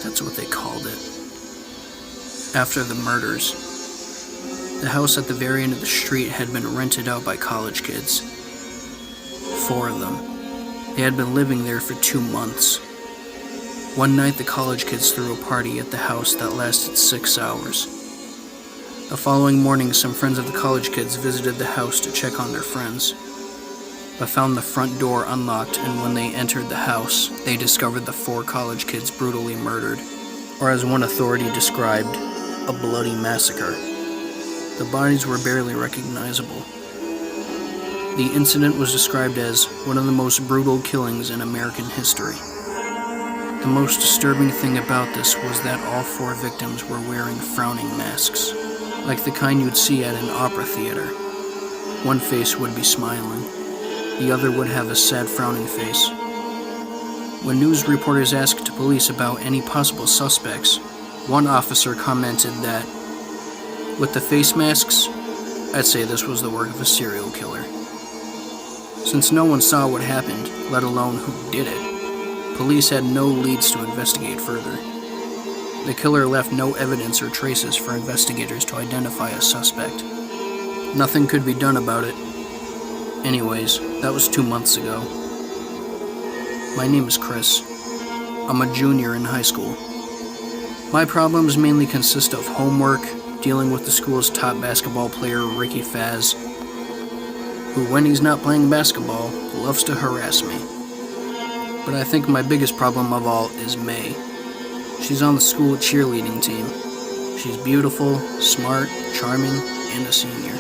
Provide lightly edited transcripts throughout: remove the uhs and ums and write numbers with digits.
That's what they called it. After the murders, the house at the very end of the street had been rented out by college kids. 4 of them. They had been living there for 2 months. One night, the college kids threw a party at the house that lasted 6 hours. The following morning, some friends of the college kids visited the house to check on their friends, but found the front door unlocked, and when they entered the house, they discovered the 4 college kids brutally murdered, or as one authority described, a bloody massacre. The bodies were barely recognizable. The incident was described as one of the most brutal killings in American history. The most disturbing thing about this was that all 4 victims were wearing frowning masks, like the kind you'd see at an opera theater. One face would be smiling. The other would have a sad, frowning face. When news reporters asked police about any possible suspects, one officer commented that, with the face masks, I'd say this was the work of a serial killer. Since no one saw what happened, let alone who did it, police had no leads to investigate further. The killer left no evidence or traces for investigators to identify a suspect. Nothing could be done about it. Anyways, that was 2 months ago. My name is Chris. I'm a junior in high school. My problems mainly consist of homework, dealing with the school's top basketball player, Ricky Faz, who, when he's not playing basketball, loves to harass me. But I think my biggest problem of all is May. She's on the school cheerleading team. She's beautiful, smart, charming, and a senior.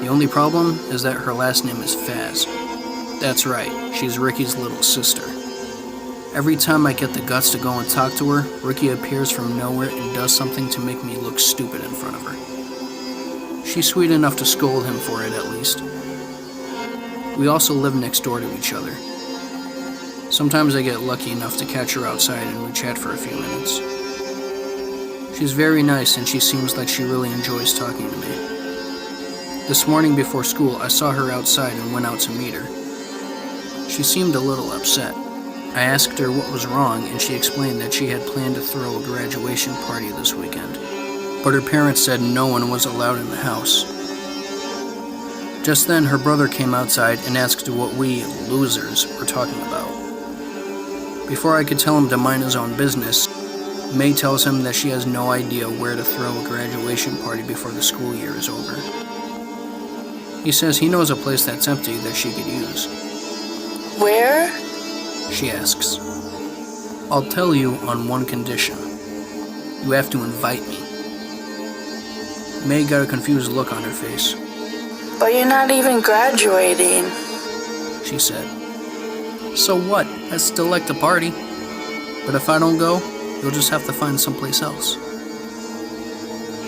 The only problem is that her last name is Faz. That's right, she's Ricky's little sister. Every time I get the guts to go and talk to her, Ricky appears from nowhere and does something to make me look stupid in front of her. She's sweet enough to scold him for it, at least. We also live next door to each other. Sometimes I get lucky enough to catch her outside and we chat for a few minutes. She's very nice and she seems like she really enjoys talking to me. This morning before school, I saw her outside and went out to meet her. She seemed a little upset. I asked her what was wrong, and she explained that she had planned to throw a graduation party this weekend, but her parents said no one was allowed in the house. Just then, her brother came outside and asked what we losers were talking about. Before I could tell him to mind his own business, May tells him that she has no idea where to throw a graduation party before the school year is over. He says he knows a place that's empty that she could use. Where? She asks. I'll tell you on one condition. You have to invite me. May got a confused look on her face. But you're not even graduating, she said. So what? I still like to party. But if I don't go, you'll just have to find someplace else.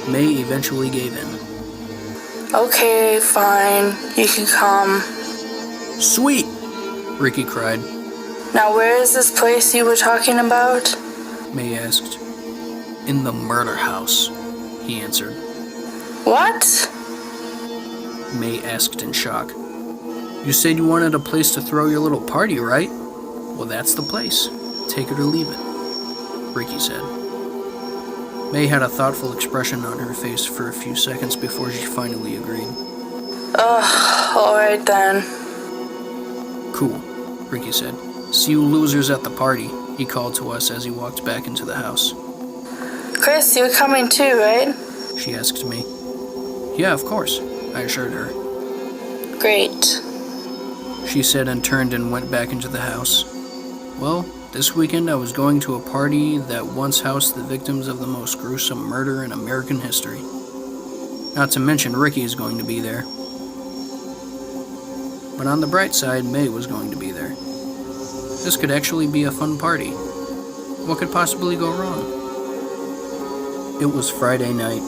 May eventually gave in. Okay, fine. You can come. Sweet! Ricky cried. Now where is this place you were talking about? May asked. In the murder house, he answered. What? May asked in shock. You said you wanted a place to throw your little party, right? Well, that's the place. Take it or leave it, Ricky said. May had a thoughtful expression on her face for a few seconds before she finally agreed. Alright then. Cool, Ricky said. See you losers at the party, he called to us as he walked back into the house. Chris, you're coming too, right? She asked me. Yeah, of course, I assured her. Great, she said and turned and went back into the house. Well, this weekend I was going to a party that once housed the victims of the most gruesome murder in American history. Not to mention Ricky is going to be there. But on the bright side, May was going to be there. This could actually be a fun party. What could possibly go wrong? It was Friday night.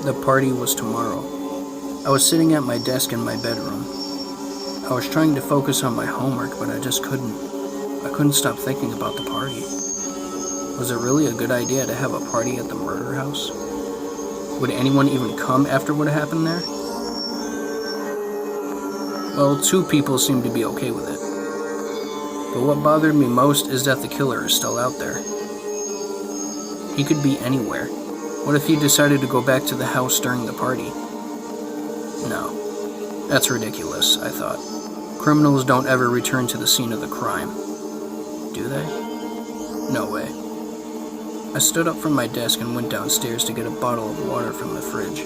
The party was tomorrow. I was sitting at my desk in my bedroom. I was trying to focus on my homework, but I just couldn't. I couldn't stop thinking about the party. Was it really a good idea to have a party at the murder house? Would anyone even come after what happened there? Well, 2 people seemed to be okay with it. But what bothered me most is that the killer is still out there. He could be anywhere. What if he decided to go back to the house during the party? No, that's ridiculous, I thought. Criminals don't ever return to the scene of the crime. Do they? No way. I stood up from my desk and went downstairs to get a bottle of water from the fridge.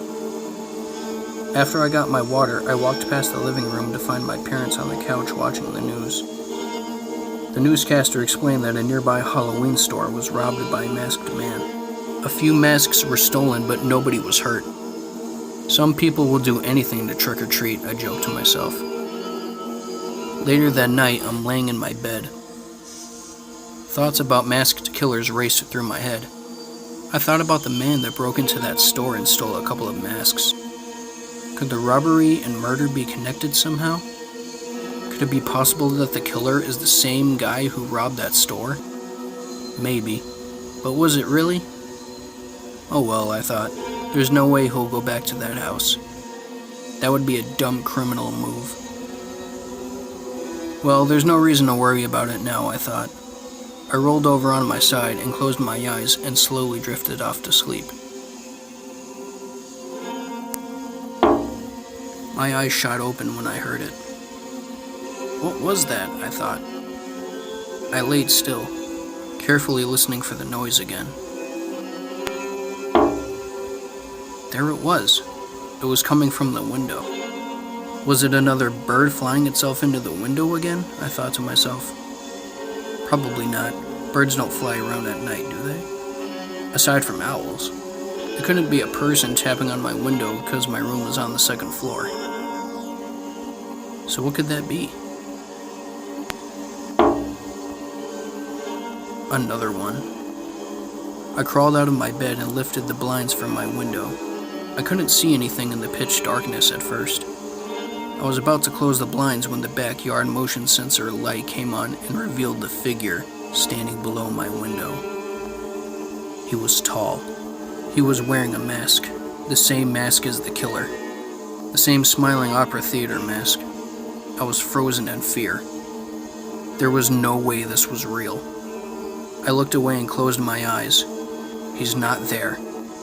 After I got my water, I walked past the living room to find my parents on the couch watching the news. The newscaster explained that a nearby Halloween store was robbed by a masked man. A few masks were stolen, but nobody was hurt. Some people will do anything to trick or treat, I joked to myself. Later that night, I'm laying in my bed. Thoughts about masked killers raced through my head. I thought about the man that broke into that store and stole a couple of masks. Could the robbery and murder be connected somehow? Could it be possible that the killer is the same guy who robbed that store? Maybe. But was it really? Oh well, I thought. There's no way he'll go back to that house. That would be a dumb criminal move. Well, there's no reason to worry about it now, I thought. I rolled over on my side and closed my eyes and slowly drifted off to sleep. My eyes shot open when I heard it. What was that? I thought. I laid still, carefully listening for the noise again. There it was. It was coming from the window. Was it another bird flying itself into the window again? I thought to myself. Probably not. Birds don't fly around at night, do they? Aside from owls. It couldn't be a person tapping on my window because my room was on the second floor. So what could that be? Another one. I crawled out of my bed and lifted the blinds from my window. I couldn't see anything in the pitch darkness at first. I was about to close the blinds when the backyard motion sensor light came on and revealed the figure standing below my window. He was tall. He was wearing a mask, the same mask as the killer, the same smiling opera theater mask. I was frozen in fear. There was no way this was real. I looked away and closed my eyes. He's not there.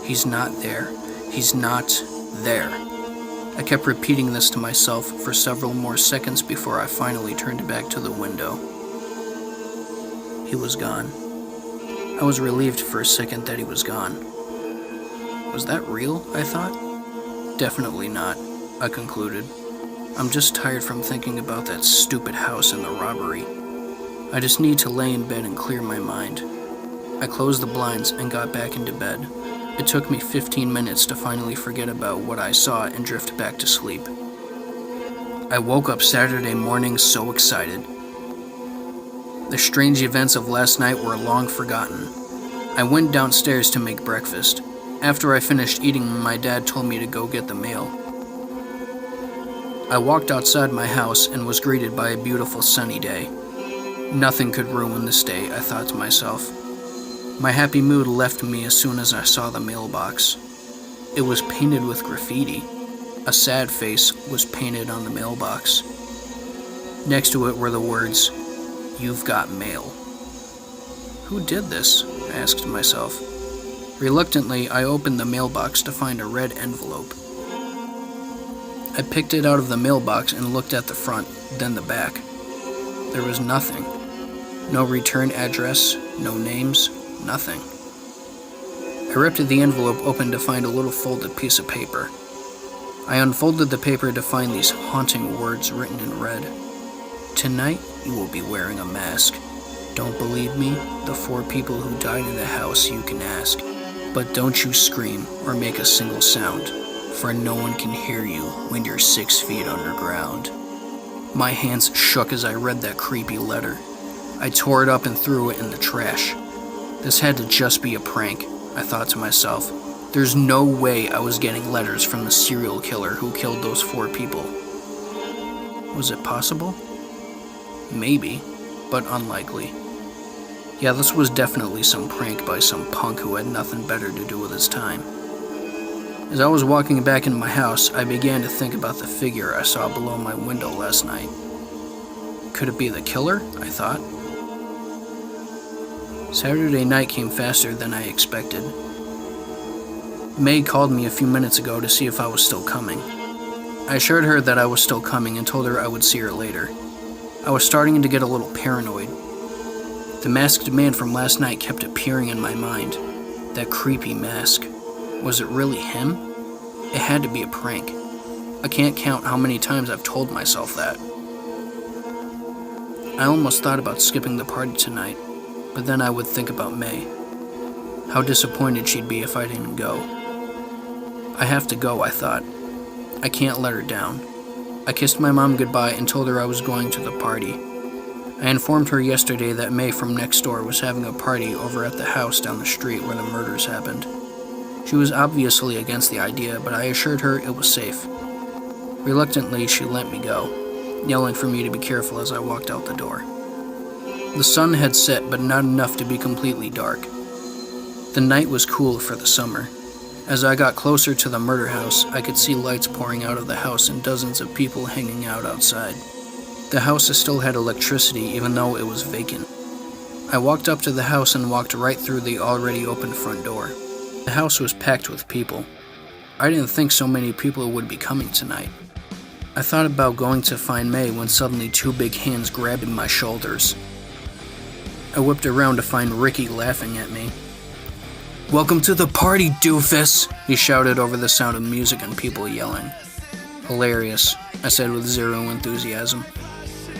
He's not there. He's not there. I kept repeating this to myself for several more seconds before I finally turned back to the window. He was gone. I was relieved for a second that he was gone. Was that real? I thought. Definitely not, I concluded. I'm just tired from thinking about that stupid house and the robbery. I just need to lay in bed and clear my mind. I closed the blinds and got back into bed. It took me 15 minutes to finally forget about what I saw and drift back to sleep. I woke up Saturday morning so excited. The strange events of last night were long forgotten. I went downstairs to make breakfast. After I finished eating, my dad told me to go get the mail. I walked outside my house and was greeted by a beautiful sunny day. Nothing could ruin this day, I thought to myself. My happy mood left me as soon as I saw the mailbox. It was painted with graffiti. A sad face was painted on the mailbox. Next to it were the words, "You've got mail." Who did this? I asked myself. Reluctantly, I opened the mailbox to find a red envelope. I picked it out of the mailbox and looked at the front, then the back. There was nothing. No return address, no names, nothing. I ripped the envelope open to find a little folded piece of paper. I unfolded the paper to find these haunting words written in red. "Tonight, you will be wearing a mask. Don't believe me? The 4 people who died in the house you can ask. But don't you scream or make a single sound, for no one can hear you when you're 6 feet underground." My hands shook as I read that creepy letter. I tore it up and threw it in the trash. This had to just be a prank, I thought to myself. There's no way I was getting letters from the serial killer who killed those 4 people. Was it possible? Maybe, but unlikely. Yeah, this was definitely some prank by some punk who had nothing better to do with his time. As I was walking back into my house, I began to think about the figure I saw below my window last night. Could it be the killer? I thought. Saturday night came faster than I expected. May called me a few minutes ago to see if I was still coming. I assured her that I was still coming and told her I would see her later. I was starting to get a little paranoid. The masked man from last night kept appearing in my mind. That creepy mask. Was it really him? It had to be a prank. I can't count how many times I've told myself that. I almost thought about skipping the party tonight, but then I would think about May. How disappointed she'd be if I didn't go. I have to go, I thought. I can't let her down. I kissed my mom goodbye and told her I was going to the party. I informed her yesterday that May from next door was having a party over at the house down the street where the murders happened. She was obviously against the idea, but I assured her it was safe. Reluctantly, she let me go, yelling for me to be careful as I walked out the door. The sun had set, but not enough to be completely dark. The night was cool for the summer. As I got closer to the murder house, I could see lights pouring out of the house and dozens of people hanging out outside. The house still had electricity even though it was vacant. I walked up to the house and walked right through the already open front door. The house was packed with people. I didn't think so many people would be coming tonight. I thought about going to find May when suddenly two big hands grabbed my shoulders. I whipped around to find Ricky laughing at me. "Welcome to the party, doofus!" he shouted over the sound of music and people yelling. "Hilarious," I said with zero enthusiasm.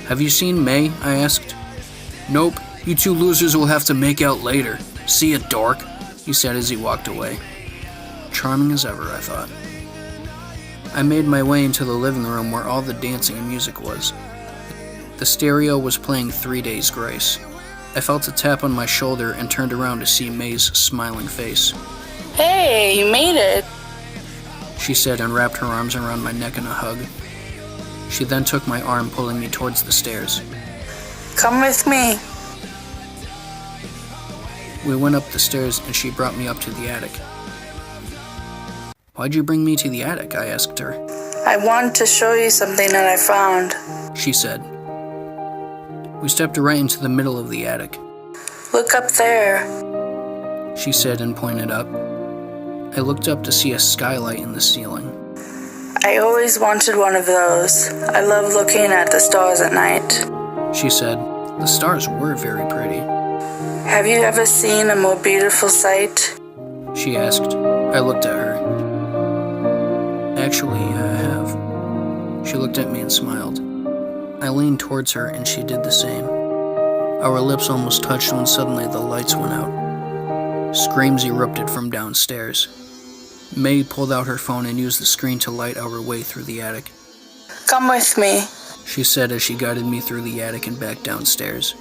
"Have you seen May?" I asked. "Nope, you two losers will have to make out later. See ya, dork," he said as he walked away. Charming as ever, I thought. I made my way into the living room where all the dancing and music was. The stereo was playing 3 Days Grace. I felt a tap on my shoulder and turned around to see May's smiling face. Hey, you made it. She said and wrapped her arms around my neck in a hug. She then took my arm, pulling me towards the stairs. Come with me. We went up the stairs and she brought me up to the attic. "Why'd you bring me to the attic?" I asked her. I want to show you something that I found. She said. We stepped right into the middle of the attic. Look up there. She said and pointed up. I looked up to see a skylight in the ceiling. I always wanted one of those. I love looking at the stars at night. She said. The stars were very pretty. Have you ever seen a more beautiful sight? She asked. I looked at her. Actually, I have. She looked at me and smiled. I leaned towards her and she did the same. Our lips almost touched when suddenly the lights went out. Screams erupted from downstairs. May pulled out her phone and used the screen to light our way through the attic. Come with me, she said as she guided me through the attic and back downstairs.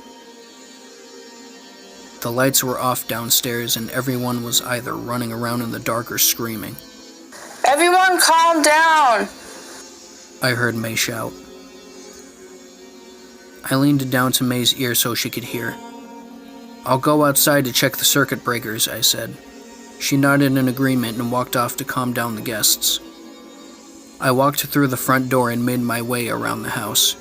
The lights were off downstairs and everyone was either running around in the dark or screaming. Everyone calm down, I heard May shout. I leaned down to May's ear so she could hear. I'll go outside to check the circuit breakers, I said. She nodded in agreement and walked off to calm down the guests. I walked through the front door and made my way around the house.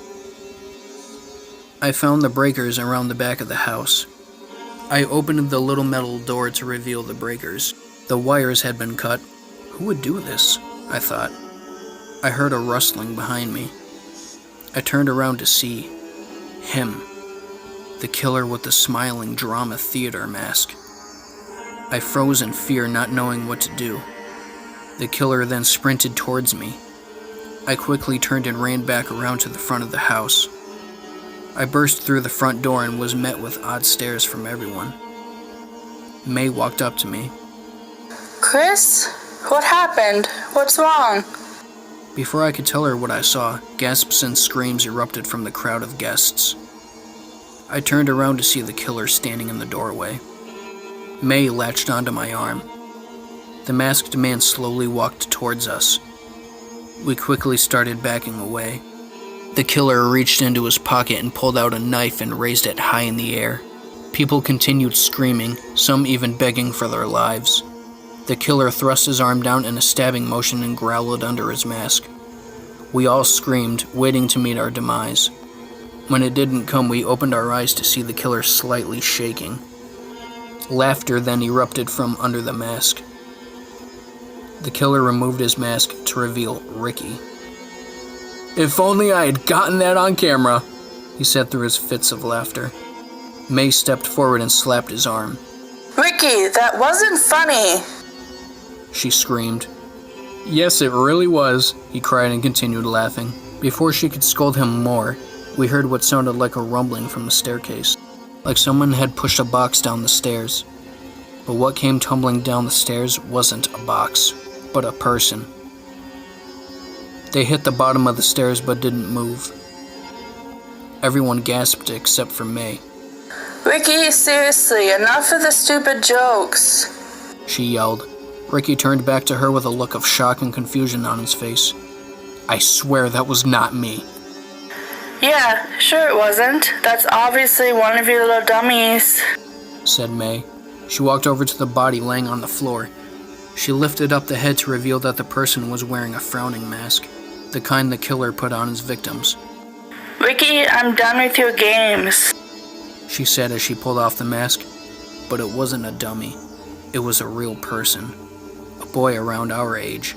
I found the breakers around the back of the house. I opened the little metal door to reveal the breakers. The wires had been cut. Who would do this? I thought. I heard a rustling behind me. I turned around to see him, the killer with the smiling drama theater mask. I froze in fear, not knowing what to do. The killer then sprinted towards me. I quickly turned and ran back around to the front of the house. I burst through the front door and was met with odd stares from everyone. May walked up to me. Chris? What happened? What's wrong? Before I could tell her what I saw, gasps and screams erupted from the crowd of guests. I turned around to see the killer standing in the doorway. May latched onto my arm. The masked man slowly walked towards us. We quickly started backing away. The killer reached into his pocket and pulled out a knife and raised it high in the air. People continued screaming, some even begging for their lives. The killer thrust his arm down in a stabbing motion and growled under his mask. We all screamed, waiting to meet our demise. When it didn't come, we opened our eyes to see the killer slightly shaking. Laughter then erupted from under the mask. The killer removed his mask to reveal Ricky. "If only I had gotten that on camera," he said through his fits of laughter. May stepped forward and slapped his arm. Ricky, that wasn't funny. She screamed. "Yes, it really was," he cried and continued laughing. Before she could scold him more, we heard what sounded like a rumbling from the staircase, like someone had pushed a box down the stairs. But what came tumbling down the stairs wasn't a box, but a person. They hit the bottom of the stairs but didn't move. Everyone gasped except for May. Ricky, seriously, enough of the stupid jokes. She yelled. Ricky turned back to her with a look of shock and confusion on his face. "I swear that was not me." Yeah, sure it wasn't. That's obviously one of your little dummies, said May. She walked over to the body laying on the floor. She lifted up the head to reveal that the person was wearing a frowning mask, the kind the killer put on his victims. Ricky, I'm done with your games, she said as she pulled off the mask. But it wasn't a dummy. It was a real person. A boy around our age.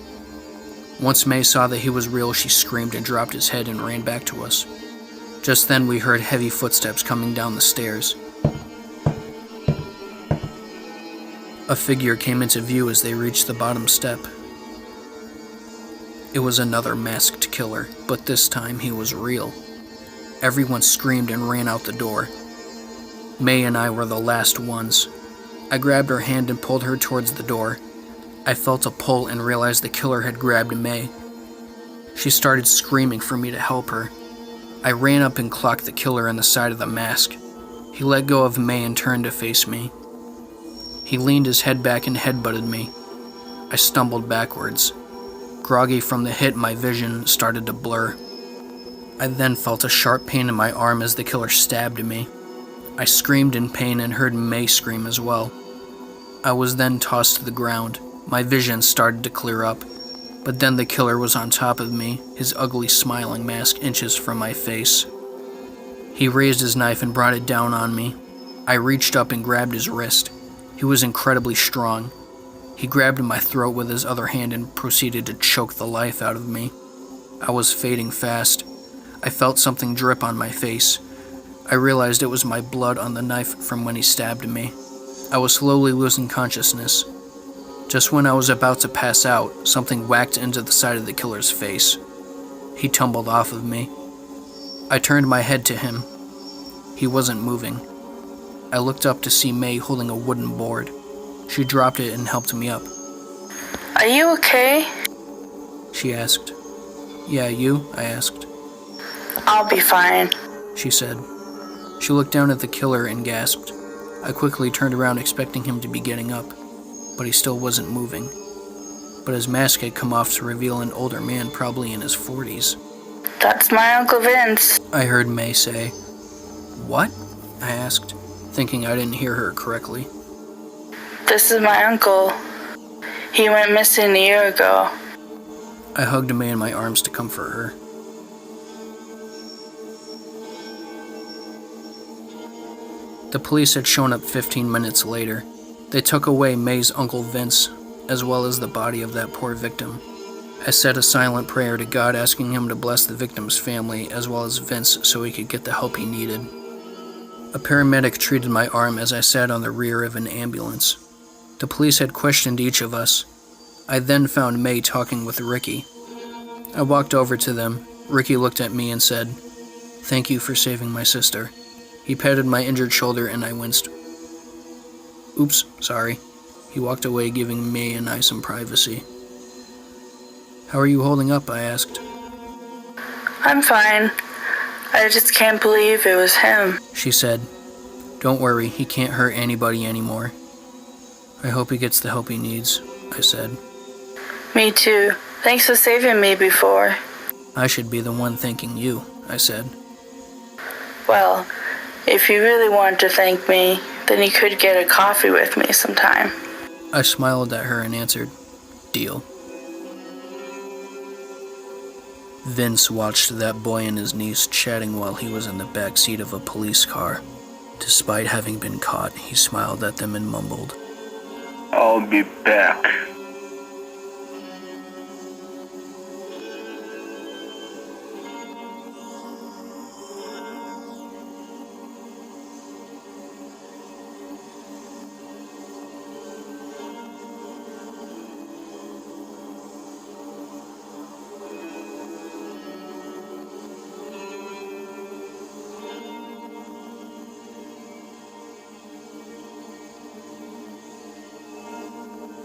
Once May saw that he was real, she screamed and dropped his head and ran back to us. Just then we heard heavy footsteps coming down the stairs. A figure came into view as they reached the bottom step. It was another masked killer, but this time he was real. Everyone screamed and ran out the door. May and I were the last ones. I grabbed her hand and pulled her towards the door. I felt a pull and realized the killer had grabbed May. She started screaming for me to help her. I ran up and clocked the killer in the side of the mask. He let go of May and turned to face me. He leaned his head back and headbutted me. I stumbled backwards. Groggy from the hit, my vision started to blur. I then felt a sharp pain in my arm as the killer stabbed me. I screamed in pain and heard May scream as well. I was then tossed to the ground. My vision started to clear up, but then the killer was on top of me, his ugly smiling mask inches from my face. He raised his knife and brought it down on me. I reached up and grabbed his wrist. He was incredibly strong. He grabbed my throat with his other hand and proceeded to choke the life out of me. I was fading fast. I felt something drip on my face. I realized it was my blood on the knife from when he stabbed me. I was slowly losing consciousness. Just when I was about to pass out, something whacked into the side of the killer's face. He tumbled off of me. I turned my head to him. He wasn't moving. I looked up to see May holding a wooden board. She dropped it and helped me up. Are you okay? She asked. Yeah, you? I asked. I'll be fine, she said. She looked down at the killer and gasped. I quickly turned around expecting him to be getting up, but he still wasn't moving. But his mask had come off to reveal an older man, probably in his 40s. That's my Uncle Vince, I heard May say. What? I asked, thinking I didn't hear her correctly. This is my uncle. He went missing a year ago. I hugged May in my arms to comfort her. The police had shown up 15 minutes later. They took away May's Uncle Vince, as well as the body of that poor victim. I said a silent prayer to God, asking him to bless the victim's family, as well as Vince, so he could get the help he needed. A paramedic treated my arm as I sat on the rear of an ambulance. The police had questioned each of us. I then found May talking with Ricky. I walked over to them. Ricky looked at me and said, "Thank you for saving my sister." He patted my injured shoulder and I winced. "Oops, sorry." He walked away, giving May and I some privacy. "How are you holding up?" I asked. I'm fine. I just can't believe it was him, she said. "Don't worry, he can't hurt anybody anymore." "I hope he gets the help he needs," I said. Me too. Thanks for saving me before. "I should be the one thanking you," I said. Well, if you really want to thank me, then you could get a coffee with me sometime. I smiled at her and answered, "Deal." Vince watched that boy and his niece chatting while he was in the back seat of a police car. Despite having been caught, he smiled at them and mumbled, "I'll be back."